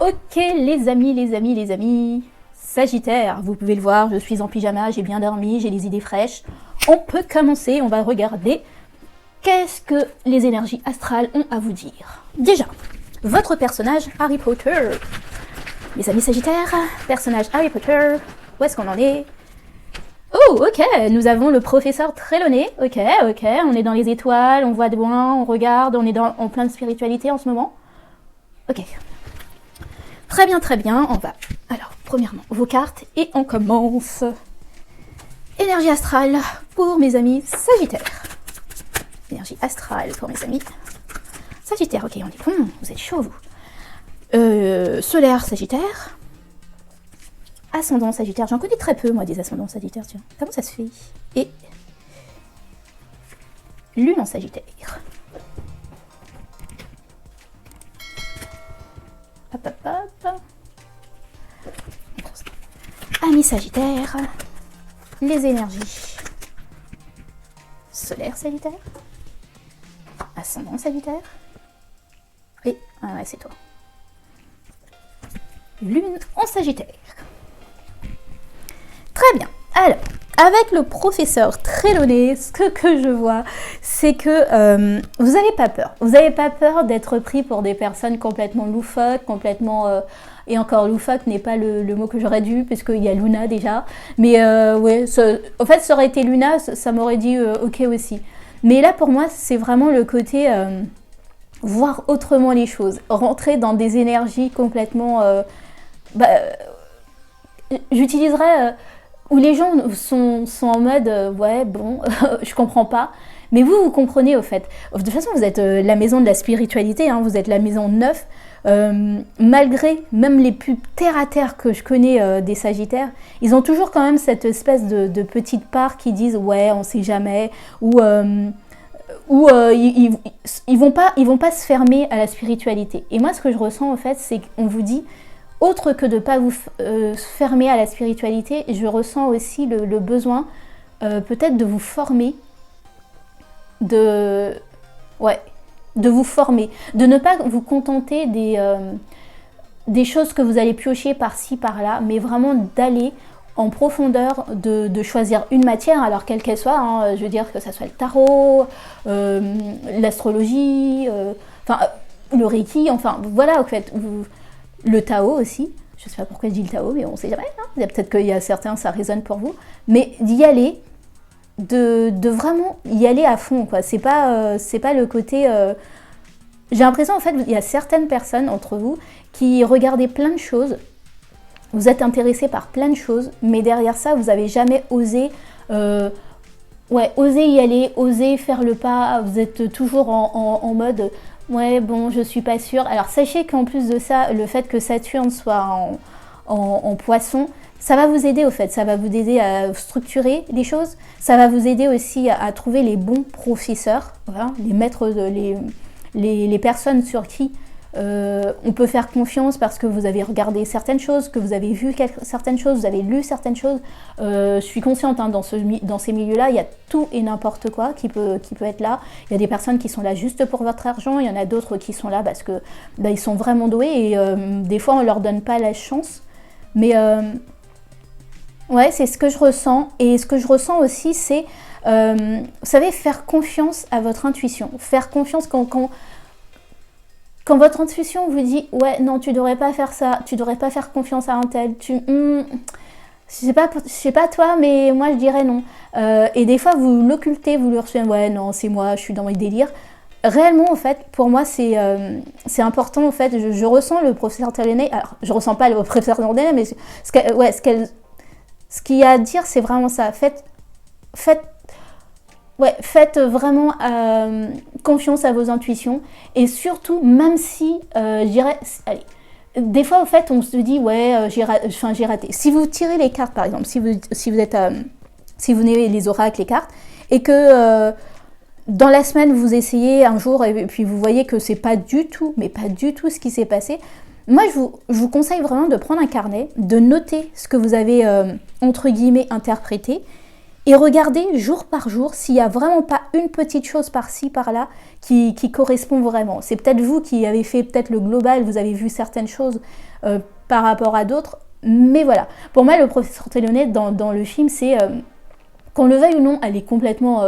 Ok les amis, Sagittaire, vous pouvez le voir, je suis en pyjama, j'ai bien dormi, j'ai les idées fraîches. On peut commencer, on va regarder qu'est-ce que les énergies astrales ont à vous dire. Déjà, votre personnage Harry Potter. Les amis Sagittaires, personnage Harry Potter, où est-ce qu'on en est? Oh, ok, nous avons le professeur Trelawney, ok, on est dans les étoiles, on voit de loin, on regarde, on est en pleine spiritualité en ce moment. Ok. Très bien, on va. Alors, premièrement, vos cartes et on commence. Énergie astrale pour mes amis Sagittaires. Énergie astrale pour mes amis Sagittaires, ok, on est bon, vous êtes chaud vous. Solaire Sagittaire. Ascendant Sagittaire, j'en connais très peu moi des ascendants Sagittaires, tiens. Comment ça se fait? Et Lune en Sagittaire. Hop hop hop. Amis Sagittaire, les énergies. Solaire Sagittaire. Ascendant Sagittaire. Et, ah ouais, c'est toi. Lune en Sagittaire. Très bien. Alors, avec le professeur Trelawney, ce que je vois, c'est que vous n'avez pas peur. Vous n'avez pas peur d'être pris pour des personnes complètement loufoques, complètement... et encore, loufoque n'est pas le mot que j'aurais dû, puisqu'il y a Luna déjà. Mais ouais, en fait, ça aurait été Luna, ça m'aurait dit ok aussi. Mais là, pour moi, c'est vraiment le côté voir autrement les choses. Rentrer dans des énergies complètement... j'utiliserais... où les gens sont en mode ouais bon je comprends pas, mais vous comprenez au fait. De toute façon vous êtes la maison de la spiritualité, hein, vous êtes la maison 9, malgré même les plus terre à terre que je connais des Sagittaires, ils ont toujours quand même cette espèce de petite part qui disent ouais on sait jamais, ou ils vont pas se fermer à la spiritualité. Et moi ce que je ressens en fait c'est qu'on vous dit autre que de ne pas vous fermer à la spiritualité, je ressens aussi le besoin peut-être de vous former, de vous former, de ne pas vous contenter des choses que vous allez piocher par-ci, par-là, mais vraiment d'aller en profondeur, de choisir une matière, alors quelle qu'elle soit, hein, je veux dire que ça soit le tarot, l'astrologie, le Reiki, enfin voilà, en fait, le Tao aussi, je ne sais pas pourquoi je dis le Tao, mais on ne sait jamais, hein. Peut-être qu'il y a certains, ça résonne pour vous, mais d'y aller, de vraiment y aller à fond, quoi. C'est pas le côté... J'ai l'impression, en fait, il y a certaines personnes entre vous qui regardez plein de choses, vous êtes intéressés par plein de choses, mais derrière ça, vous n'avez jamais osé... oser y aller, oser faire le pas, vous êtes toujours en mode... Ouais, bon, je suis pas sûre. Alors, sachez qu'en plus de ça, le fait que Saturne soit en poisson, ça va vous aider au fait. Ça va vous aider à structurer les choses. Ça va vous aider aussi à trouver les bons professeurs, voilà, les maîtres, les personnes sur qui on peut faire confiance parce que vous avez regardé certaines choses, que vous avez vu certaines choses, vous avez lu certaines choses. Je suis consciente, hein, dans ces milieux-là, il y a tout et n'importe quoi qui peut être là. Il y a des personnes qui sont là juste pour votre argent, il y en a d'autres qui sont là parce que ils sont vraiment doués et des fois on leur donne pas la chance. Mais ouais, c'est ce que je ressens. Et ce que je ressens aussi, c'est, vous savez, faire confiance à votre intuition. Faire confiance quand votre intuition vous dit ouais non tu devrais pas faire ça, tu devrais pas faire confiance à un tel, je sais pas toi mais moi je dirais non, et des fois vous l'occultez, vous lui recevez ouais non c'est moi, je suis dans mes délires. Réellement en fait pour moi c'est important en fait, je ressens le professeur Trelawney, alors je ressens pas le professeur Trelawney mais ce qu'il y a à dire c'est vraiment ça, faites vraiment confiance à vos intuitions et surtout, même si, je dirais, allez, des fois, en fait, on se dit, ouais, j'ai raté. Si vous tirez les cartes, par exemple, si vous n'avez les oracles, les cartes, et que dans la semaine, vous essayez un jour et puis vous voyez que c'est pas du tout, mais pas du tout ce qui s'est passé, moi, je vous conseille vraiment de prendre un carnet, de noter ce que vous avez, entre guillemets, interprété, et regardez jour par jour s'il n'y a vraiment pas une petite chose par-ci, par-là qui correspond vraiment. C'est peut-être vous qui avez fait peut-être le global, vous avez vu certaines choses par rapport à d'autres, mais voilà. Pour moi, le professeur Trelawney dans le film, c'est, qu'on le veuille ou non, elle est complètement...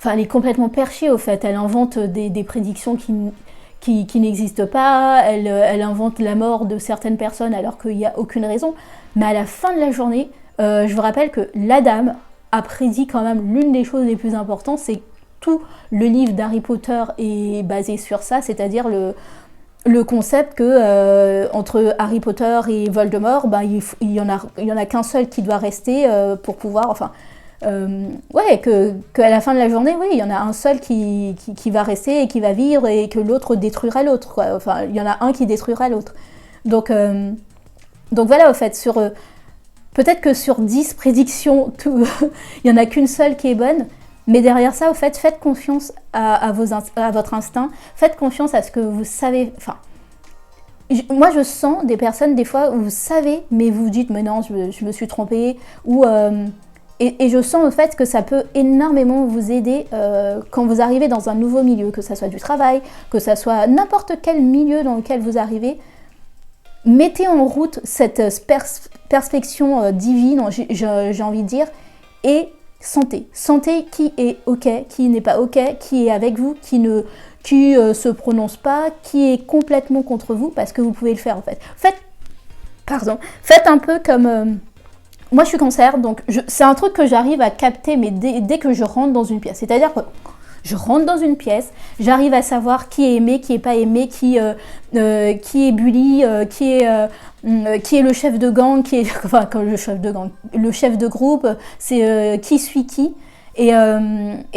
elle est complètement perchée au fait, elle invente des prédictions qui n'existent pas, elle invente la mort de certaines personnes alors qu'il n'y a aucune raison, mais à la fin de la journée, je vous rappelle que la dame a prédit quand même l'une des choses les plus importantes, c'est tout le livre d'Harry Potter est basé sur ça, c'est-à-dire le concept que entre Harry Potter et Voldemort, il y en a qu'un seul qui doit rester pour pouvoir, qu'à la fin de la journée, oui, il y en a un seul qui va rester et qui va vivre et que l'autre détruira l'autre, quoi. Enfin, il y en a un qui détruira l'autre. Donc voilà, au fait, peut-être que sur 10 prédictions, il n'y en a qu'une seule qui est bonne, mais derrière ça, au fait, faites confiance à votre instinct, faites confiance à ce que vous savez. Enfin, moi, je sens des personnes, des fois, où vous savez, mais vous dites, mais non, je me suis trompée, ou... Et je sens au fait que ça peut énormément vous aider quand vous arrivez dans un nouveau milieu, que ça soit du travail, que ça soit n'importe quel milieu dans lequel vous arrivez. Mettez en route cette perspection divine, j'ai envie de dire, et sentez. Sentez qui est OK, qui n'est pas OK, qui est avec vous, qui se prononce pas, qui est complètement contre vous, parce que vous pouvez le faire en fait. Faites un peu comme... moi, je suis cancer, donc c'est un truc que j'arrive à capter, mais dès que je rentre dans une pièce. C'est-à-dire que je rentre dans une pièce, j'arrive à savoir qui est aimé, qui n'est pas aimé, qui est bully, qui est le chef de gang, le chef de groupe, c'est qui suit qui. Et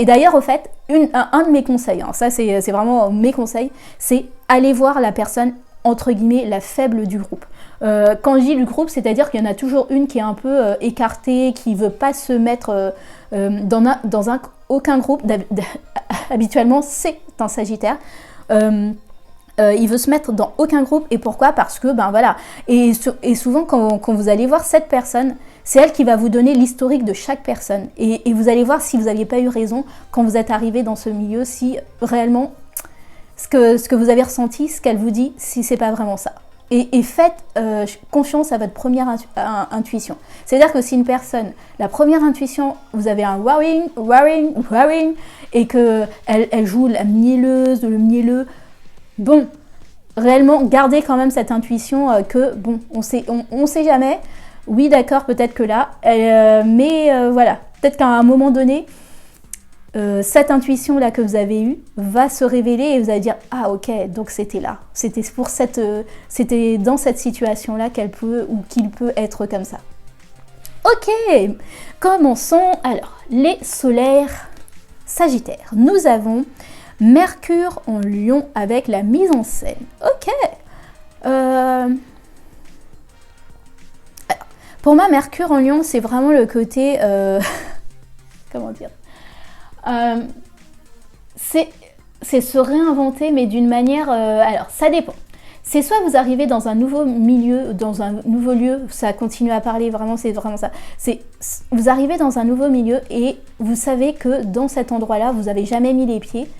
d'ailleurs, au fait, un de mes conseils, hein, ça c'est vraiment mes conseils, c'est aller voir la personne, entre guillemets, la faible du groupe. Quand je dis du groupe, c'est-à-dire qu'il y en a toujours une qui est un peu écartée, qui ne veut pas se mettre dans aucun groupe. Habituellement, c'est un Sagittaire. Il veut se mettre dans aucun groupe. Et pourquoi ? Parce que, voilà. Et souvent, quand vous allez voir cette personne, c'est elle qui va vous donner l'historique de chaque personne. Et vous allez voir si vous n'aviez pas eu raison quand vous êtes arrivé dans ce milieu, si réellement ce que vous avez ressenti, ce qu'elle vous dit, si c'est pas vraiment ça. Et faites confiance à votre première intuition. C'est-à-dire que si une personne, la première intuition, vous avez un warring, et qu'elle joue la mielleuse, le mielleux, bon, réellement, gardez quand même cette intuition que, bon, on sait jamais, oui d'accord, peut-être que là, mais voilà, peut-être qu'à un moment donné, cette intuition-là que vous avez eue va se révéler et vous allez dire « Ah ok, donc c'était là, c'était dans cette situation-là qu'il peut être comme ça. » Ok, commençons. Alors, les solaires Sagittaires. Nous avons Mercure en Lion avec la mise en scène. Ok. Alors, pour moi, Mercure en Lion, c'est vraiment le côté... comment dire ? C'est se réinventer, mais d'une manière... alors, ça dépend. C'est soit vous arrivez dans un nouveau milieu, dans un nouveau lieu, ça continue à parler, vraiment, c'est vraiment ça. Vous arrivez dans un nouveau milieu et vous savez que dans cet endroit-là, vous n'avez jamais mis les pieds.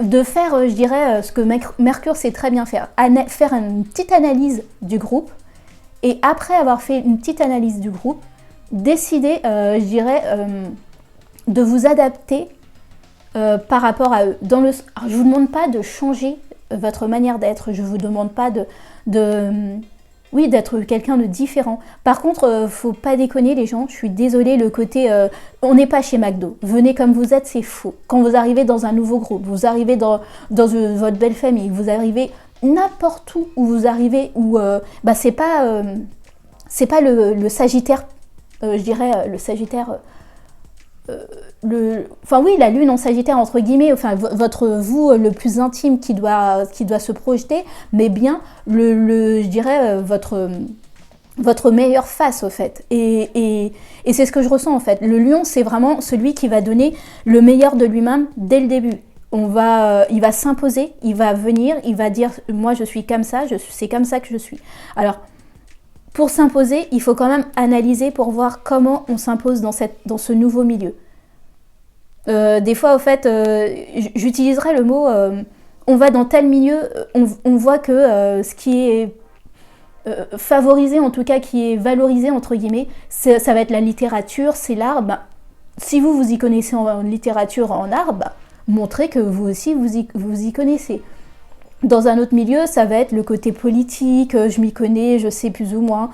De faire, je dirais, ce que Mercure sait très bien faire. Faire une petite analyse du groupe. Et après avoir fait une petite analyse du groupe, décider, je dirais... de vous adapter par rapport à eux. Alors, je ne vous demande pas de changer votre manière d'être, je ne vous demande pas d'être quelqu'un de différent. Par contre, faut pas déconner les gens, je suis désolée, le côté on n'est pas chez McDo, venez comme vous êtes, c'est faux. Quand vous arrivez dans un nouveau groupe, vous arrivez dans votre belle famille, vous arrivez n'importe où vous arrivez, où c'est pas le Sagittaire, je dirais le Sagittaire... la lune en Sagittaire entre guillemets, enfin vous le plus intime qui doit se projeter, mais bien je dirais votre meilleure face au fait. Et c'est ce que je ressens en fait. Le lion, c'est vraiment celui qui va donner le meilleur de lui-même dès le début. Il va s'imposer, il va venir, il va dire moi je suis comme ça, c'est comme ça que je suis. Alors pour s'imposer, il faut quand même analyser pour voir comment on s'impose dans ce nouveau milieu. Des fois, au fait, j'utiliserai le mot on va dans tel milieu, on voit que ce qui est favorisé, en tout cas qui est valorisé, entre guillemets, ça va être la littérature, c'est l'art. Bah, si vous y connaissez en littérature, en art, bah, montrez que vous aussi vous y connaissez. Dans un autre milieu, ça va être le côté politique, je m'y connais, je sais plus ou moins.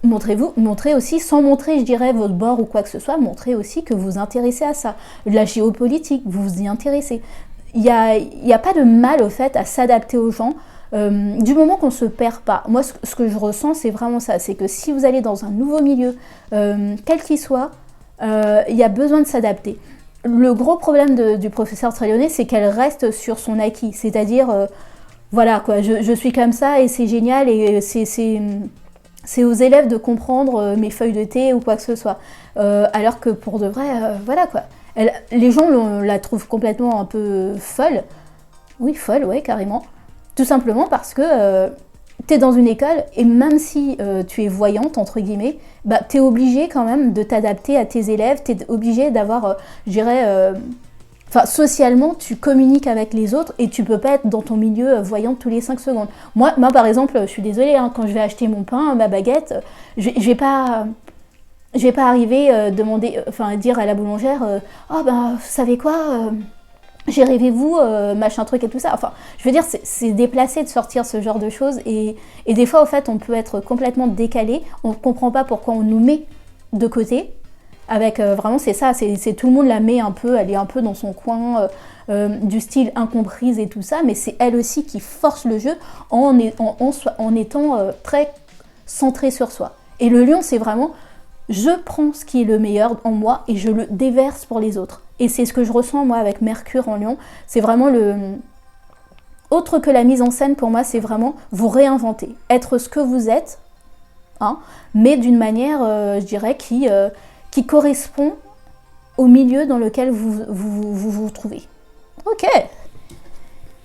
Montrez aussi, sans montrer, je dirais, votre bord ou quoi que ce soit, montrez aussi que vous vous intéressez à ça. La géopolitique, vous vous y intéressez. Il n'y a pas de mal, au fait, à s'adapter aux gens, du moment qu'on ne se perd pas. Moi, ce que je ressens, c'est vraiment ça. C'est que si vous allez dans un nouveau milieu, quel qu'il soit, il y a besoin de s'adapter. Le gros problème du professeur Trélonet, c'est qu'elle reste sur son acquis. C'est-à-dire, voilà, quoi, je suis comme ça et c'est génial et c'est aux élèves de comprendre mes feuilles de thé ou quoi que ce soit. Alors que pour de vrai, voilà, quoi. Les gens la trouvent complètement un peu folle. Oui, folle, ouais, carrément. Tout simplement parce que tu es dans une école et même si tu es voyante, entre guillemets, bah, tu es obligé quand même de t'adapter à tes élèves, tu es obligé d'avoir, je dirais, socialement, tu communiques avec les autres et tu peux pas être dans ton milieu voyante tous les 5 secondes. Moi, par exemple, je suis désolée, hein, quand je vais acheter mon pain, ma baguette, je vais pas arriver dire à la boulangère oh ben vous savez quoi j'ai rêvé vous machin truc et tout ça. Enfin, je veux dire, c'est déplacé de sortir ce genre de choses et des fois au fait on peut être complètement décalé, on ne comprend pas pourquoi on nous met de côté. Avec vraiment c'est ça, c'est tout le monde la met un peu, elle est un peu dans son coin du style incomprise et tout ça, mais c'est elle aussi qui force le jeu en étant très centrée sur soi. Et le lion, c'est vraiment je prends ce qui est le meilleur en moi et je le déverse pour les autres. Et c'est ce que je ressens moi avec Mercure en Lion. C'est vraiment autre que la mise en scène pour moi, c'est vraiment vous réinventer, être ce que vous êtes, hein, mais d'une manière, je dirais, qui correspond au milieu dans lequel vous trouvez. Ok.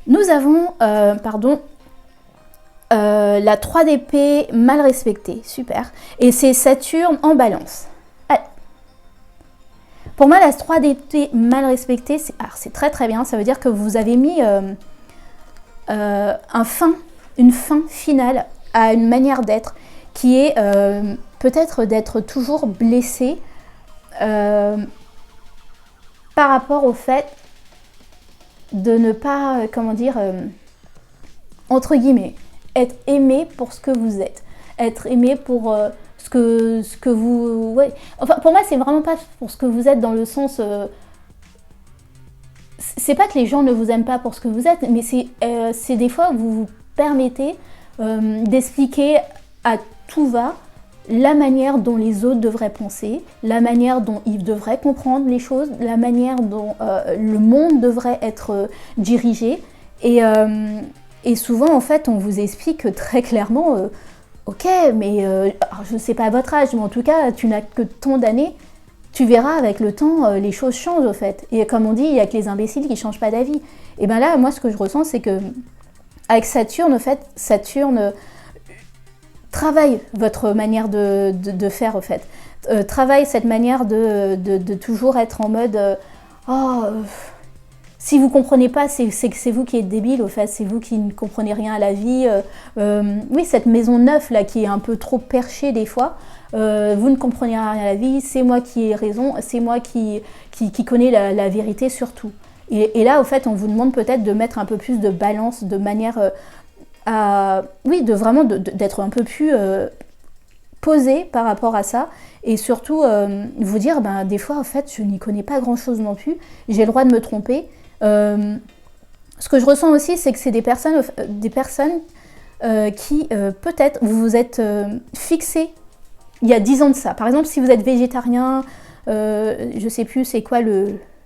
Nous avons, la 3 d'épée mal respectée, super. Et c'est Saturne en balance. Allez. Pour moi, la 3 d'épée mal respectée, c'est très très bien. Ça veut dire que vous avez mis une fin finale à une manière d'être qui est peut-être d'être toujours blessé par rapport au fait de ne pas, entre guillemets, être aimé pour ce que vous êtes, être aimé pour ce que vous... Ouais. Enfin, pour moi, c'est vraiment pas pour ce que vous êtes dans le sens... c'est pas que les gens ne vous aiment pas pour ce que vous êtes, mais c'est des fois vous vous permettez d'expliquer à tout va la manière dont les autres devraient penser, la manière dont ils devraient comprendre les choses, la manière dont le monde devrait être dirigé. Et souvent, en fait, on vous explique très clairement, ok, mais je ne sais pas à votre âge, mais en tout cas, tu n'as que tant d'années, tu verras avec le temps, les choses changent, au fait. Et comme on dit, il n'y a que les imbéciles qui ne changent pas d'avis. Et bien là, moi, ce que je ressens, c'est que avec Saturne, au fait, Saturne travaille votre manière de faire, au fait. Travaille cette manière de toujours être en mode, si vous comprenez pas, c'est que c'est vous qui êtes débile, au fait, c'est vous qui ne comprenez rien à la vie. Oui, cette maison neuve là qui est un peu trop perchée des fois, vous ne comprenez rien à la vie, c'est moi qui ai raison, c'est moi qui connais la vérité sur tout. Et là, au fait, on vous demande peut-être de mettre un peu plus de balance, de manière d'être un peu plus posé par rapport à ça. Et surtout, vous dire, des fois, en fait, je n'y connais pas grand-chose non plus, j'ai le droit de me tromper. Ce que je ressens aussi, c'est que c'est des personnes qui, peut-être, vous vous êtes fixés il y a 10 ans de ça. Par exemple, si vous êtes végétarien, je sais plus c'est quoi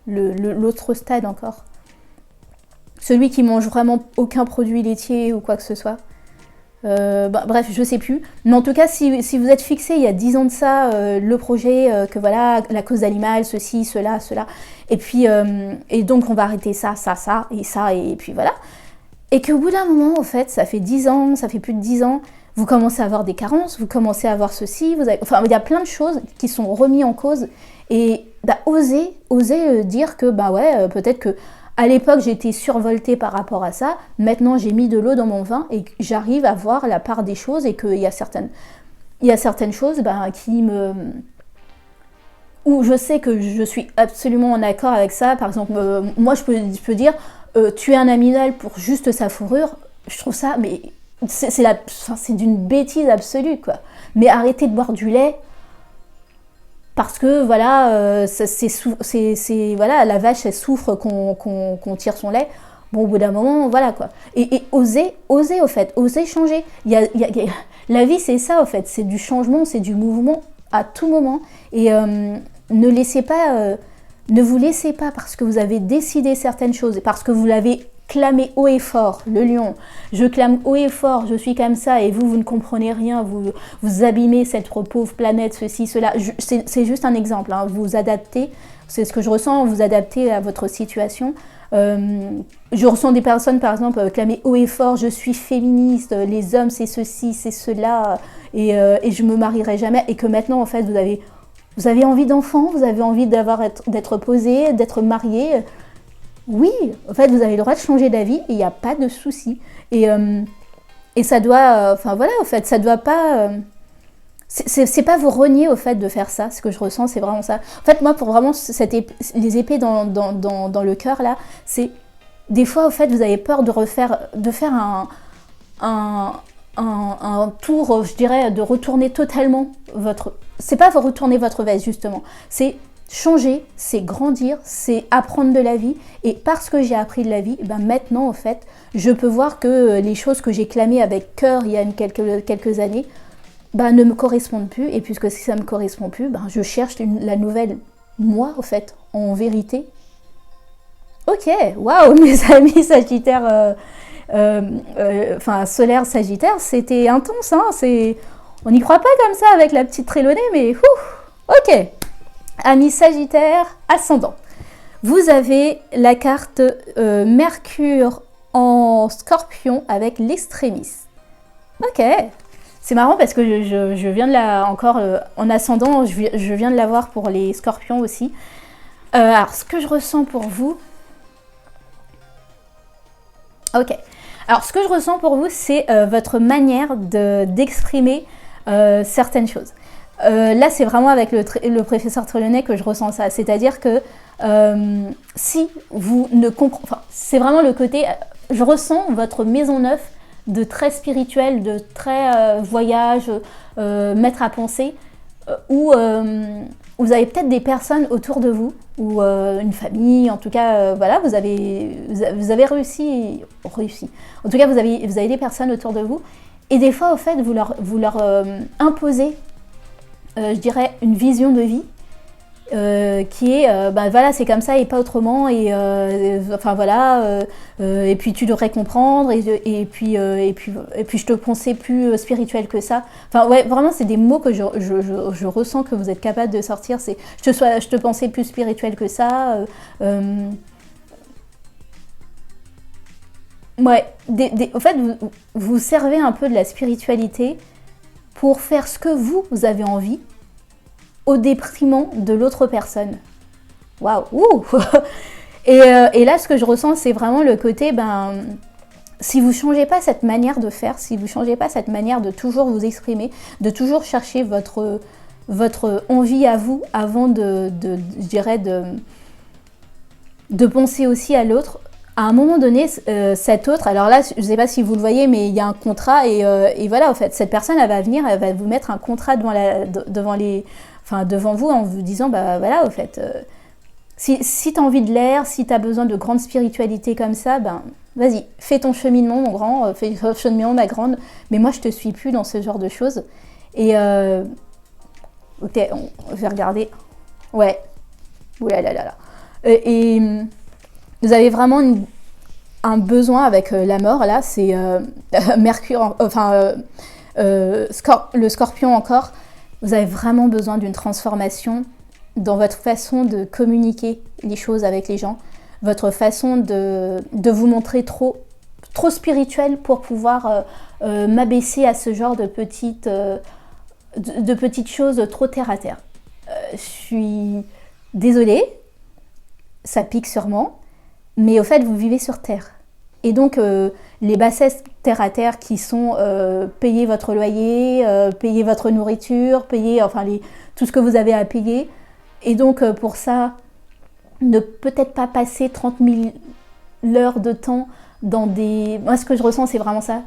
l'autre stade encore. Celui qui mange vraiment aucun produit laitier ou quoi que ce soit. Bref, je sais plus. Mais en tout cas, si vous êtes fixé il y a 10 ans de ça, le projet, que voilà, la cause animale, ceci, cela, et puis, et donc on va arrêter ça, et ça, et puis voilà. Et qu'au bout d'un moment, en fait, ça fait 10 ans, ça fait plus de 10 ans, vous commencez à avoir des carences, vous commencez à avoir ceci, enfin il y a plein de choses qui sont remises en cause et oser dire que bah ouais, peut-être que à l'époque j'étais survoltée par rapport à ça, maintenant j'ai mis de l'eau dans mon vin et j'arrive à voir la part des choses et qu'il y a certaines choses qui me... où je sais que je suis absolument en accord avec ça. Par exemple, moi je peux dire tuer un animal pour juste sa fourrure, je trouve ça, mais c'est d'une bêtise absolue, quoi. Mais arrêtez de boire du lait parce que voilà, voilà, la vache elle souffre qu'on tire son lait. Bon, au bout d'un moment, voilà quoi. Et oser au fait, oser changer. La vie c'est ça au fait, c'est du changement, c'est du mouvement à tout moment. Et ne vous laissez pas parce que vous avez décidé certaines choses et parce que vous l'avez clamé haut et fort, le lion, je clame haut et fort, je suis comme ça et vous ne comprenez rien, vous abîmez cette pauvre planète, ceci, cela. C'est juste un exemple, hein. Vous adaptez, c'est ce que je ressens, vous adaptez à votre situation. Je ressens des personnes par exemple clamer haut et fort, je suis féministe, les hommes c'est ceci, c'est cela, et je me marierai jamais, et que maintenant en fait vous avez envie d'enfants, vous avez envie d'être posé, d'être marié. Oui, en fait, vous avez le droit de changer d'avis et il n'y a pas de souci. Et ça doit, enfin voilà, en fait, ça doit pas. C'est pas vous renier au fait de faire ça. Ce que je ressens, c'est vraiment ça. En fait, moi, pour vraiment les épées dans le cœur là, c'est des fois, au fait, vous avez peur de faire un tour, je dirais, de retourner totalement votre. C'est pas retourner votre veste justement. C'est changer, c'est grandir, c'est apprendre de la vie. Et parce que j'ai appris de la vie, maintenant, en fait, je peux voir que les choses que j'ai clamées avec cœur il y a quelques années, ne me correspondent plus. Et puisque si ça ne me correspond plus, je cherche la nouvelle moi, en fait, en vérité. Ok, waouh, mes amis Sagittaires, solaire Sagittaire, c'était intense, hein, on n'y croit pas comme ça avec la petite Trélonée, mais ok. Amis Sagittaire, ascendant. Vous avez la carte Mercure en Scorpion avec l'extrémis. Ok. C'est marrant parce que je viens de encore en ascendant, je viens de l'avoir pour les Scorpions aussi. Alors, ce que je ressens pour vous... Ok. Alors, ce que je ressens pour vous, c'est votre manière d'exprimer certaines choses. Là, c'est vraiment avec le professeur Trelawney que je ressens ça. C'est-à-dire que si vous ne comprenez... Enfin, c'est vraiment le côté... Je ressens votre maison neuve de très spirituel, de très voyage, maître à penser, où vous avez peut-être des personnes autour de vous, ou une famille, en tout cas, voilà, vous avez réussi. En tout cas, vous avez des personnes autour de vous, et des fois, au fait, vous leur imposez, je dirais, une vision de vie qui est, voilà, c'est comme ça et pas autrement, et enfin voilà, et puis tu devrais comprendre, et puis je te pensais plus spirituel que ça. Enfin ouais, vraiment, c'est des mots que je ressens que vous êtes capable de sortir. C'est je te pensais plus spirituel que ça. Ouais, en fait, vous servez un peu de la spiritualité pour faire ce que vous avez envie, au détriment de l'autre personne. Waouh. Et là, ce que je ressens, c'est vraiment le côté, si vous ne changez pas cette manière de faire, si vous ne changez pas cette manière de toujours vous exprimer, de toujours chercher votre envie à vous, avant je dirais, de penser aussi à l'autre, à un moment donné, cet autre, alors là, je ne sais pas si vous le voyez, mais il y a un contrat, et voilà, en fait, cette personne, elle va venir, elle va vous mettre un contrat devant vous, en vous disant, voilà, au fait, si tu as envie de l'air, si tu as besoin de grande spiritualité comme ça, vas-y, fais ton cheminement, mon grand, fais ton cheminement, ma grande, mais moi, je te suis plus dans ce genre de choses. Et, ok, on va regarder. Ouais. Oulalala. Et vous avez vraiment un besoin avec la mort, là, c'est Mercure, le Scorpion encore. Vous avez vraiment besoin d'une transformation dans votre façon de communiquer les choses avec les gens, votre façon de vous montrer trop spirituel pour pouvoir m'abaisser à ce genre de petites choses trop terre à terre. Je suis désolée, ça pique sûrement, mais au fait, vous vivez sur Terre. Et donc, les bassesses terre à terre qui sont payer votre loyer, payer votre nourriture, payer tout ce que vous avez à payer. Et donc, pour ça, ne peut-être pas passer 30 000 heures de temps dans des... Moi, ce que je ressens, c'est vraiment ça.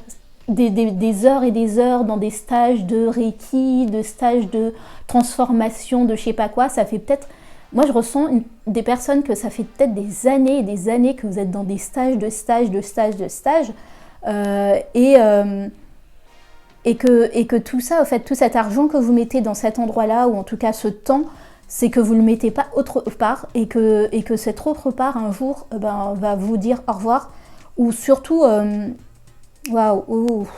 Des heures et des heures dans des stages de Reiki, de stages de transformation, de je sais pas quoi. Ça fait peut-être... Moi, je ressens des personnes que ça fait peut-être des années et des années que vous êtes dans des stages, et que tout ça, en fait, tout cet argent que vous mettez dans cet endroit-là, ou en tout cas ce temps, c'est que vous ne le mettez pas autre part, et que cette autre part, un jour, va vous dire au revoir, ou surtout, waouh,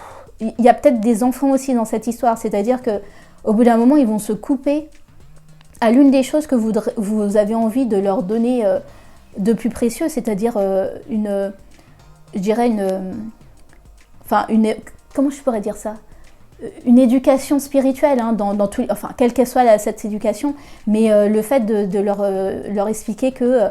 il y a peut-être des enfants aussi dans cette histoire, c'est-à-dire qu'au bout d'un moment, ils vont se couper à l'une des choses que vous avez envie de leur donner de plus précieux, c'est-à-dire comment je pourrais dire ça, une éducation spirituelle, hein, dans tout, enfin, quelle qu'elle soit cette éducation, mais le fait de leur expliquer que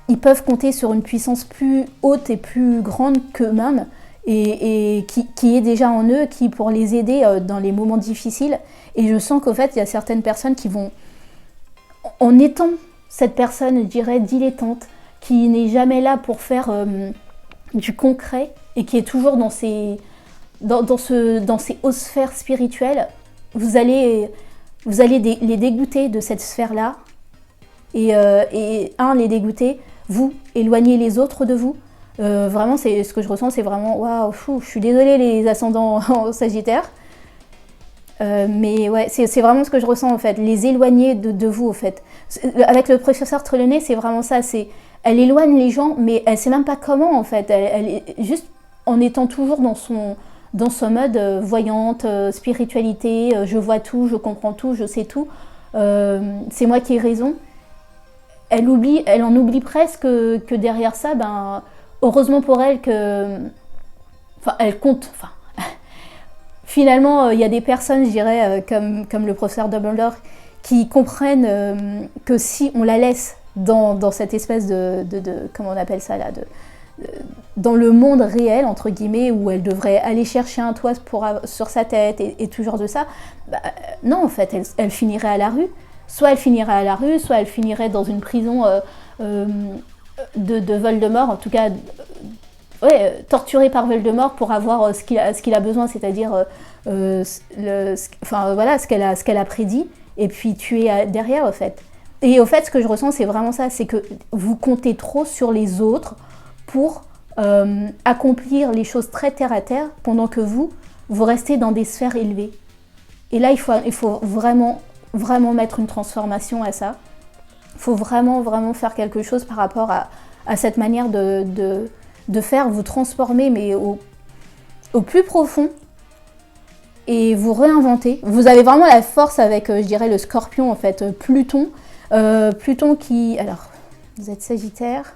ils peuvent compter sur une puissance plus haute et plus grande qu'eux-mêmes, et qui est déjà en eux, qui pour les aider dans les moments difficiles. Et je sens qu'au fait, il y a certaines personnes qui vont, en étant cette personne, je dirais, dilettante, qui n'est jamais là pour faire du concret, et qui est toujours dans ces hautes sphères spirituelles, vous allez les dégoûter de cette sphère-là, et les dégoûter, vous, éloigner les autres de vous. Vraiment, c'est ce que je ressens, c'est vraiment, waouh, je suis désolée les ascendants en Sagittaire, mais ouais, c'est vraiment ce que je ressens en fait, les éloigner de vous, en fait. Avec le professeur Trelawney, c'est vraiment ça, elle éloigne les gens, mais elle sait même pas comment, en fait. Elle est juste en étant toujours dans son mode voyante, spiritualité, je vois tout, je comprends tout, je sais tout, c'est moi qui ai raison. Elle en oublie presque que derrière ça, heureusement pour elle elle compte. Finalement, il y a des personnes, je dirais, comme le professeur Dumbledore, qui comprennent que si on la laisse dans cette espèce de comment on appelle ça là, dans le monde réel, entre guillemets, où elle devrait aller chercher un toit sur sa tête et tout genre de ça, non, en fait, elle finirait à la rue. Soit elle finirait à la rue, soit elle finirait dans une prison de Voldemort, en tout cas, torturée par Voldemort pour avoir ce qu'il a besoin, c'est-à-dire ce qu'elle a prédit, et puis tuer derrière, en fait. Et au fait, ce que je ressens, c'est vraiment ça, c'est que vous comptez trop sur les autres pour accomplir les choses très terre à terre, pendant que vous restez dans des sphères élevées. Et là, il faut vraiment mettre une transformation à ça. Il faut vraiment faire quelque chose par rapport à cette manière de faire, vous transformer, mais au plus profond, et vous réinventer. Vous avez vraiment la force avec, je dirais, le Scorpion, en fait, Pluton. Pluton qui... Alors, vous êtes Sagittaire.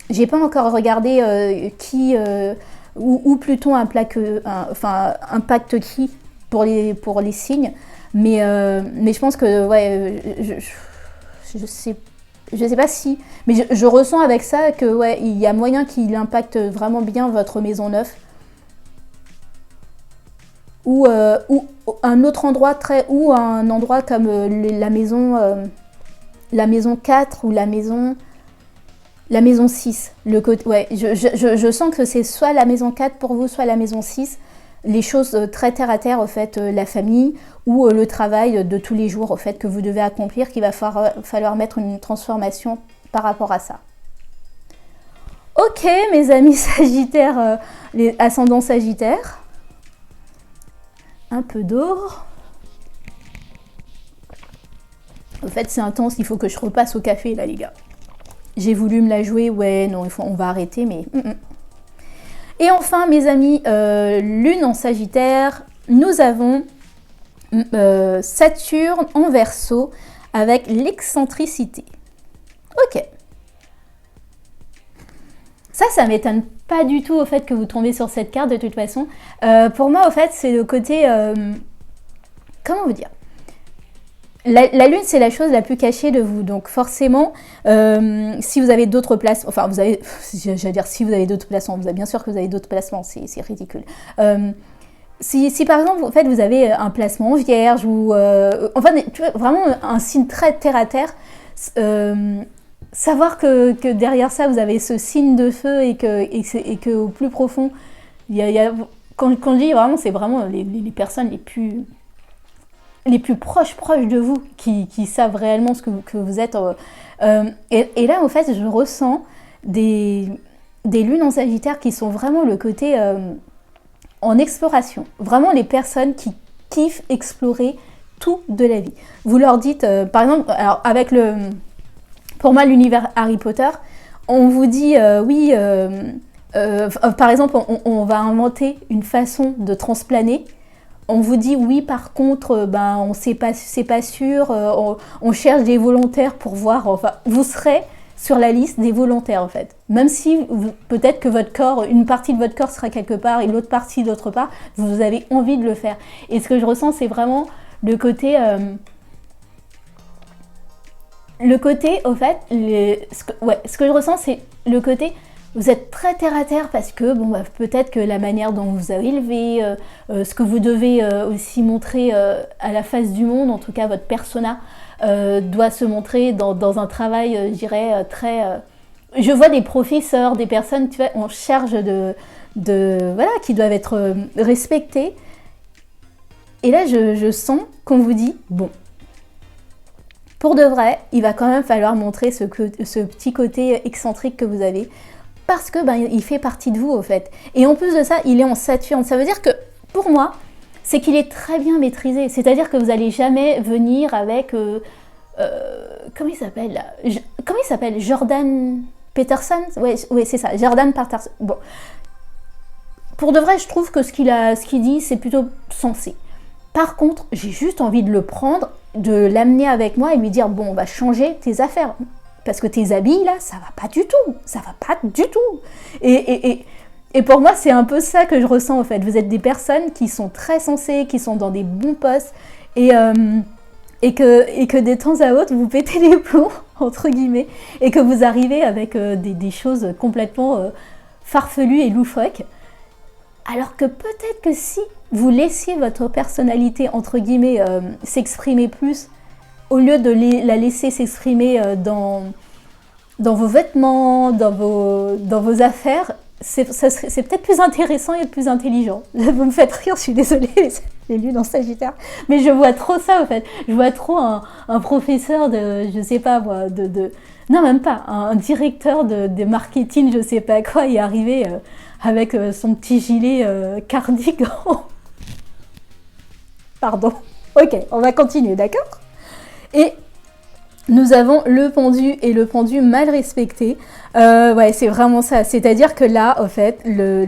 J'ai pas encore regardé où Pluton impacte qui pour les signes, mais je pense que je sais pas si, mais je ressens avec ça que il y a moyen qu'il impacte vraiment bien votre maison 9, ou un autre endroit ou un endroit comme la maison 4 ou la maison 6. Je sens que c'est soit la maison 4 pour vous, soit la maison 6. Les choses très terre à terre, au fait, la famille ou le travail de tous les jours, au fait, que vous devez accomplir, qu'il va falloir mettre une transformation par rapport à ça. Ok, mes amis Sagittaires, les ascendants Sagittaires. Un peu d'eau. Au fait, c'est intense, il faut que je repasse au café, là, les gars. J'ai voulu me la jouer, non, on va arrêter, mais... Et enfin, mes amis, Lune en Sagittaire, nous avons Saturne en Verseau avec l'excentricité. Ok. Ça m'étonne pas du tout au fait que vous tombez sur cette carte de toute façon. Pour moi, au fait, c'est le côté... comment vous dire? La lune, c'est la chose la plus cachée de vous. Donc forcément, si vous avez d'autres placements... Enfin, vous avez... J'allais dire, si vous avez d'autres placements, bien sûr que vous avez d'autres placements, c'est ridicule. Si par exemple, en fait, vous avez un placement vierge ou... enfin, tu vois, vraiment un signe très terre-à-terre, savoir que derrière ça, vous avez ce signe de feu et que au plus profond, quand je dis vraiment, c'est vraiment les personnes les plus proches de vous qui savent réellement ce que vous êtes. Et là, en fait, je ressens des lunes en Sagittaire qui sont vraiment le côté en exploration. Vraiment les personnes qui kiffent explorer tout de la vie. Vous leur dites, par exemple, alors avec pour moi, l'univers Harry Potter, on vous dit, oui, par exemple, on va inventer une façon de transplaner. On vous dit oui, par contre, on sait pas, c'est pas sûr, on cherche des volontaires pour voir, enfin, vous serez sur la liste des volontaires en fait. Même si peut-être que votre corps, une partie de votre corps sera quelque part et l'autre partie d'autre part, vous avez envie de le faire. Et ce que je ressens, c'est vraiment le côté, au fait, ce que je ressens, c'est le côté... Vous êtes très terre à terre parce que peut-être que la manière dont vous avez élevé, ce que vous devez aussi montrer à la face du monde, en tout cas votre persona, doit se montrer dans un travail, je dirais, très... je vois des professeurs, des personnes, tu vois, en charge voilà, qui doivent être respectées. Et là, je sens qu'on vous dit, bon, pour de vrai, il va quand même falloir montrer ce petit côté excentrique que vous avez. Parce que il fait partie de vous au fait. Et en plus de ça, il est en Saturne. Ça veut dire que, pour moi, c'est qu'il est très bien maîtrisé. C'est-à-dire que vous n'allez jamais venir avec... comment il s'appelle là Comment il s'appelle Jordan Peterson. Ouais, c'est ça, Jordan Peterson. Bon. Pour de vrai, je trouve que ce qu'il dit, c'est plutôt sensé. Par contre, j'ai juste envie de le prendre, de l'amener avec moi et lui dire, bon, on va changer tes affaires. Parce que tes habits, là, ça va pas du tout. Ça va pas du tout. Et pour moi, c'est un peu ça que je ressens, en fait. Vous êtes des personnes qui sont très sensées, qui sont dans des bons postes, et que de temps à autre, vous pétez les plombs, entre guillemets, et que vous arrivez avec des choses complètement farfelues et loufoques. Alors que peut-être que si vous laissiez votre personnalité, entre guillemets, s'exprimer plus, au lieu de la laisser s'exprimer dans vos vêtements, dans vos affaires, c'est peut-être plus intéressant et plus intelligent. Vous me faites rire, je suis désolée, les lunes en Sagittaire. Mais je vois trop ça, en fait. Je vois trop un professeur de, je sais pas moi, non, même pas, un directeur de marketing, je sais pas quoi, y arriver avec son petit gilet cardigan. Pardon. Ok, on va continuer, d'accord ? Et nous avons le pendu et le pendu mal respecté. Ouais, c'est vraiment ça. C'est-à-dire que là, en fait, le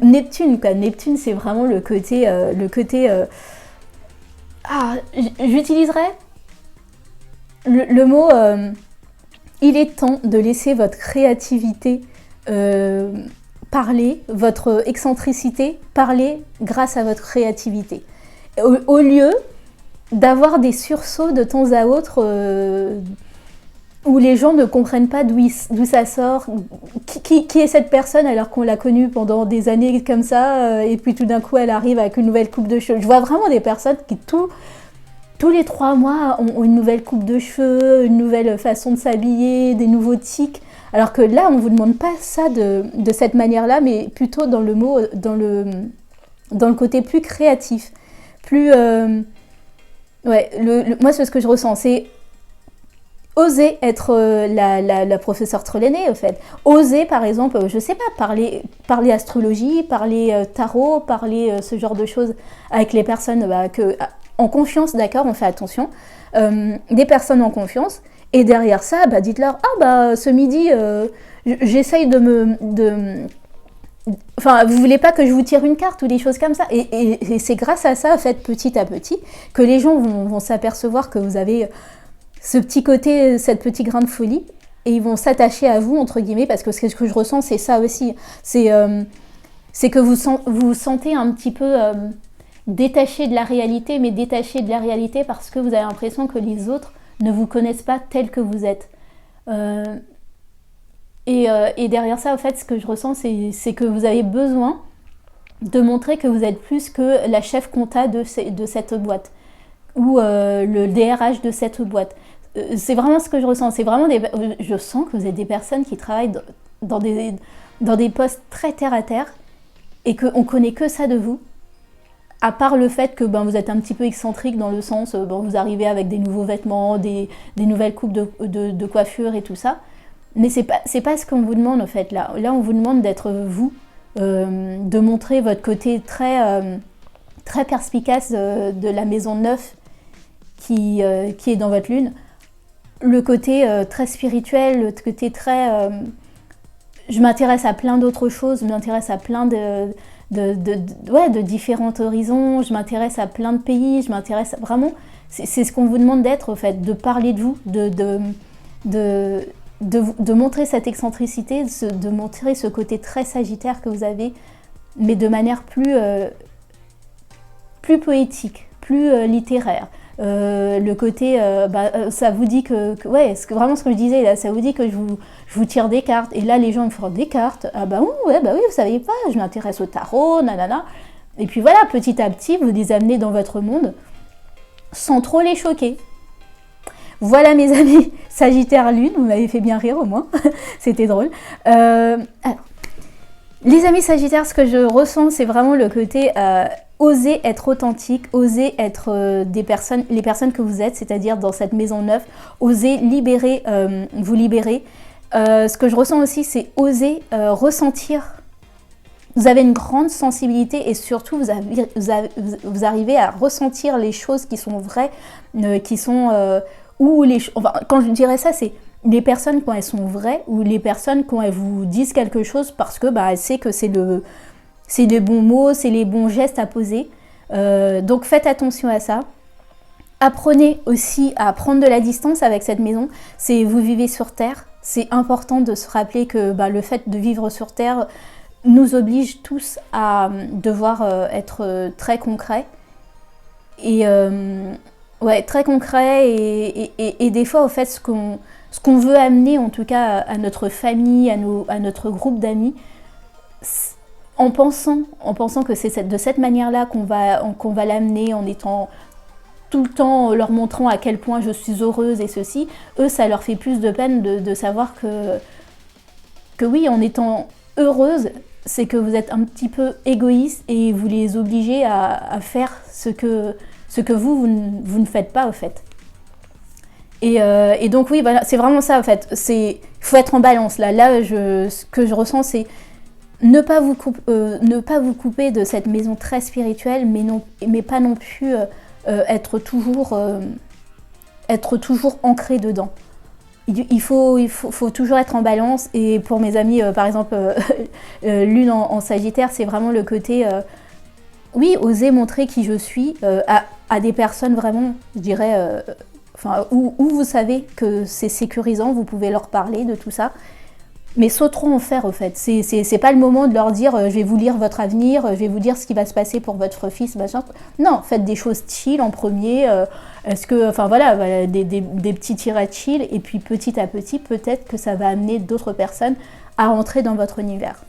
Neptune, quoi. Neptune, c'est vraiment le côté... j'utiliserais le mot... il est temps de laisser votre créativité parler, votre excentricité parler grâce à votre créativité. Au lieu... d'avoir des sursauts de temps à autre où les gens ne comprennent pas d'où ça sort, qui est cette personne alors qu'on l'a connue pendant des années comme ça, et puis tout d'un coup elle arrive avec une nouvelle coupe de cheveux. Je vois vraiment des personnes qui tous les 3 mois ont une nouvelle coupe de cheveux, une nouvelle façon de s'habiller, des nouveaux tics, alors que là on ne vous demande pas ça de cette manière-là, mais plutôt dans le côté plus créatif, plus... Ouais, moi c'est ce que je ressens, c'est oser être la professeure Trelawney, en fait. Oser, par exemple, je sais pas, parler astrologie, parler tarot, parler ce genre de choses avec les personnes en confiance, d'accord, on fait attention, des personnes en confiance, et derrière ça, dites-leur, ce midi, j'essaye Enfin, vous voulez pas que je vous tire une carte ou des choses comme ça. Et c'est grâce à ça, en fait, petit à petit, que les gens vont s'apercevoir que vous avez ce petit côté, cette petite grain de folie. et ils vont s'attacher à vous, entre guillemets, parce que ce que je ressens, c'est ça aussi. C'est que vous vous sentez un petit peu détaché de la réalité, mais détaché de la réalité parce que vous avez l'impression que les autres ne vous connaissent pas tel que vous êtes. Et derrière ça, en fait, ce que je ressens, c'est que vous avez besoin de montrer que vous êtes plus que la chef compta de cette boîte ou le DRH de cette boîte. C'est vraiment ce que je ressens. C'est vraiment je sens que vous êtes des personnes qui travaillent dans des postes très terre à terre et qu'on connaît que ça de vous. À part le fait que vous êtes un petit peu excentrique dans le sens, vous arrivez avec des nouveaux vêtements, des nouvelles coupes de coiffure et tout ça. Mais c'est pas ce qu'on vous demande en fait là. Là, on vous demande d'être vous, de montrer votre côté très perspicace de la maison 9 qui est dans votre lune. Le côté très spirituel, le côté très... je m'intéresse à plein d'autres choses, je m'intéresse à plein de différents horizons, je m'intéresse à plein de pays, je m'intéresse vraiment... C'est ce qu'on vous demande d'être en fait, de parler de vous, de montrer cette excentricité, de montrer ce côté très sagittaire que vous avez, mais de manière plus poétique, plus littéraire. Le côté, ça vous dit vraiment ce que je disais là, ça vous dit que je vous tire des cartes, et là les gens me font des cartes, oui, vous savez pas, je m'intéresse au tarot, nanana, et puis voilà, petit à petit, vous les amenez dans votre monde, sans trop les choquer. Voilà mes amis Sagittaire Lune, vous m'avez fait bien rire au moins, c'était drôle. Alors, les amis Sagittaires, ce que je ressens, c'est vraiment le côté oser être authentique, oser être les personnes que vous êtes, c'est-à-dire dans cette maison neuve, oser vous libérer. Ce que je ressens aussi, c'est oser ressentir. Vous avez une grande sensibilité et surtout vous arrivez à ressentir les choses qui sont vraies, qui sont... quand je dirais ça, c'est les personnes quand elles sont vraies ou les personnes quand elles vous disent quelque chose parce que elles savent que c'est les bons mots, c'est les bons gestes à poser. Donc faites attention à ça. Apprenez aussi à prendre de la distance avec cette maison. Vous vivez sur Terre. C'est important de se rappeler que le fait de vivre sur Terre nous oblige tous à devoir être très concrets. Et très concret et des fois, au fait, ce qu'on veut amener, en tout cas, à notre famille, à notre groupe d'amis, en pensant que c'est de cette manière-là qu'on va l'amener, en étant tout le temps leur montrant à quel point je suis heureuse et ceci, eux, ça leur fait plus de peine de savoir que oui, en étant heureuse, c'est que vous êtes un petit peu égoïste et vous les obligez à faire ce que vous ne faites pas, au fait. Et donc, oui, voilà, c'est vraiment ça, en fait. Il faut être en balance, là. Là, ce que je ressens, c'est ne pas vous couper de cette maison très spirituelle, mais pas non plus être toujours ancré dedans. Il faut toujours être en balance. Et pour mes amis, par exemple, Lune en Sagittaire, c'est vraiment le côté... oui, oser montrer qui je suis à des personnes vraiment, je dirais, où vous savez que c'est sécurisant, vous pouvez leur parler de tout ça, mais sans trop en faire, au fait. C'est pas le moment de leur dire je vais vous lire votre avenir, je vais vous dire ce qui va se passer pour votre fils, machin. Non, faites des choses chill en premier, voilà, des petits tirets chill, et puis petit à petit, peut-être que ça va amener d'autres personnes à rentrer dans votre univers.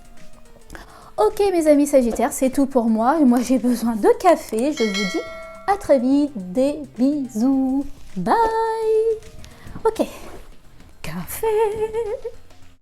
Ok mes amis Sagittaires, c'est tout pour moi. Moi j'ai besoin de café. Je vous dis à très vite. Des bisous. Bye. Ok. Café.